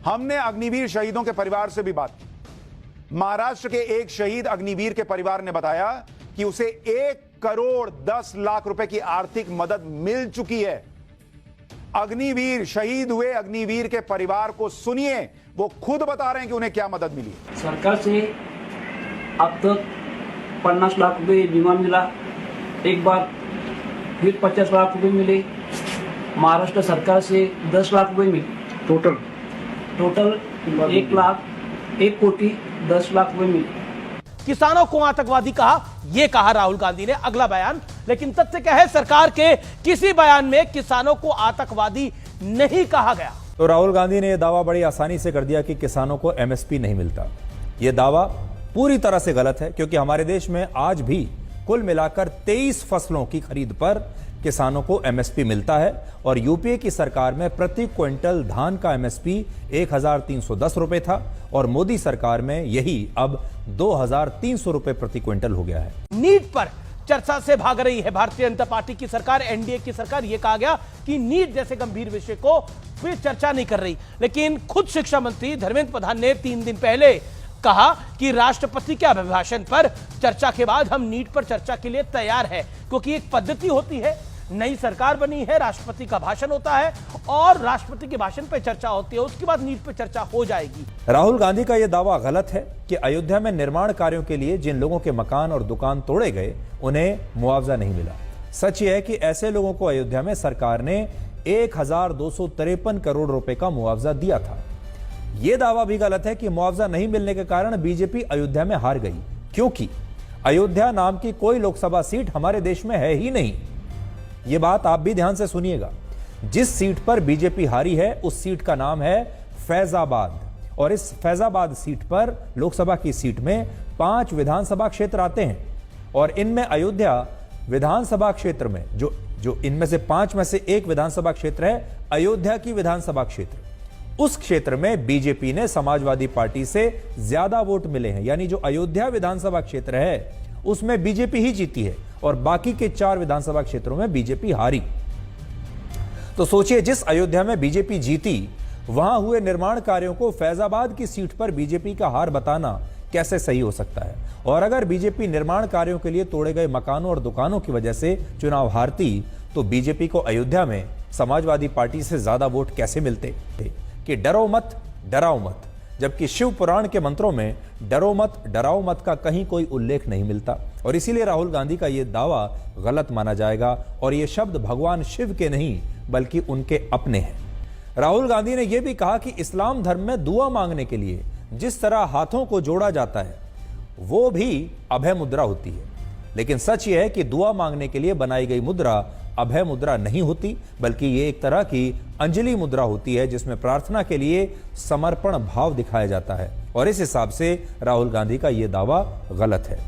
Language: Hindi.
हमने अग्निवीर शहीदों के परिवार से भी बात की। महाराष्ट्र के एक शहीद अग्निवीर के परिवार ने बताया कि उसे 1,10,00,000 रुपए की आर्थिक मदद मिल चुकी है। अग्निवीर शहीद हुए अग्निवीर के परिवार को सुनिए, वो खुद बता रहे हैं कि उन्हें क्या मदद मिली। सरकार से अब तक 50 लाख रुपए बीमा मिला, एक बार फिर 50 लाख रुपए मिले, महाराष्ट्र सरकार से 10 लाख रुपए मिले, टोटल 1,10,00,000 रुपए मिले। किसानों को आतंकवादी कहा, यह कहा राहुल गांधी ने। अगला बयान, लेकिन तथ्य क्या है, सरकार के किसी बयान में किसानों को आतंकवादी नहीं कहा गया। तो राहुल गांधी ने यह दावा बड़ी आसानी से कर दिया कि किसानों को एमएसपी नहीं मिलता। यह दावा पूरी तरह से गलत है, क्योंकि हमारे देश में आज भी कुल मिलाकर 23 फसलों की खरीद पर किसानों को एमएसपी मिलता है और यूपीए की सरकार में प्रति क्विंटल धान का एमएसपी 1,310 रुपए था और मोदी सरकार में यही अब 2,300 रुपए प्रति क्विंटल हो गया है। नीट पर चर्चा से भाग रही है भारतीय जनता पार्टी की सरकार, एनडीए की सरकार। यह कहा गया कि नीट जैसे गंभीर विषय को फिर चर्चा नहीं कर रही, लेकिन खुद शिक्षा मंत्री धर्मेंद्र प्रधान ने 3 दिन पहले कहा कि राष्ट्रपति के अभिभाषण पर चर्चा के बाद हम नीट पर चर्चा के लिए तैयार है, क्योंकि एक पद्धति होती है, नई सरकार बनी है, राष्ट्रपति का भाषण होता है और राष्ट्रपति के भाषण पर चर्चा होती है, उसके बाद नीट पर चर्चा हो जाएगी। राहुल गांधी का यह दावा गलत है कि अयोध्या में निर्माण कार्यों के लिए जिन लोगों के मकान और दुकान तोड़े गए उन्हें मुआवजा नहीं मिला। सच यह है कि ऐसे लोगों को अयोध्या में सरकार ने 1,253 करोड़ रुपए का मुआवजा दिया था। यह दावा भी गलत है कि मुआवजा नहीं मिलने के कारण बीजेपी अयोध्या में हार गई, क्योंकि अयोध्या नाम की कोई लोकसभा सीट हमारे देश में है ही नहीं। यह बात आप भी ध्यान से सुनिएगा। जिस सीट पर बीजेपी हारी है उस सीट का नाम है फैजाबाद, और इस फैजाबाद सीट पर लोकसभा की सीट में 5 विधानसभा क्षेत्र आते हैं और इनमें अयोध्या विधानसभा क्षेत्र में जो इनमें से 5 में से एक विधानसभा क्षेत्र है अयोध्या की विधानसभा क्षेत्र, उस क्षेत्र में बीजेपी ने समाजवादी पार्टी से ज्यादा वोट मिले हैं। यानी जो अयोध्या विधानसभा क्षेत्र है उसमें बीजेपी ही जीती है और बाकी के 4 विधानसभा क्षेत्रों में बीजेपी हारी। तो सोचिए, जिस अयोध्या में बीजेपी जीती वहां हुए निर्माण कार्यों को फैजाबाद की सीट पर बीजेपी का हार बताना कैसे सही हो सकता है। और अगर बीजेपी निर्माण कार्यों के लिए तोड़े गए मकानों और दुकानों की वजह से चुनाव हारती तो बीजेपी को अयोध्या में समाजवादी पार्टी से ज्यादा वोट कैसे मिलते कि डरो मत डराओ मत, जबकि शिव पुराण के मंत्रों में डरो मत डराओ मत का कहीं कोई उल्लेख नहीं मिलता। और इसीलिए राहुल गांधी का यह दावा गलत माना जाएगा और यह शब्द भगवान शिव के नहीं बल्कि उनके अपने हैं। राहुल गांधी ने यह भी कहा कि इस्लाम धर्म में दुआ मांगने के लिए जिस तरह हाथों को जोड़ा जाता है वो भी अभय मुद्रा होती है, लेकिन सच यह है कि दुआ मांगने के लिए बनाई गई मुद्रा अभय मुद्रा नहीं होती, बल्कि ये एक तरह की अंजलि मुद्रा होती है जिसमें प्रार्थना के लिए समर्पण भाव दिखाया जाता है। और इस हिसाब से राहुल गांधी का यह दावा गलत है।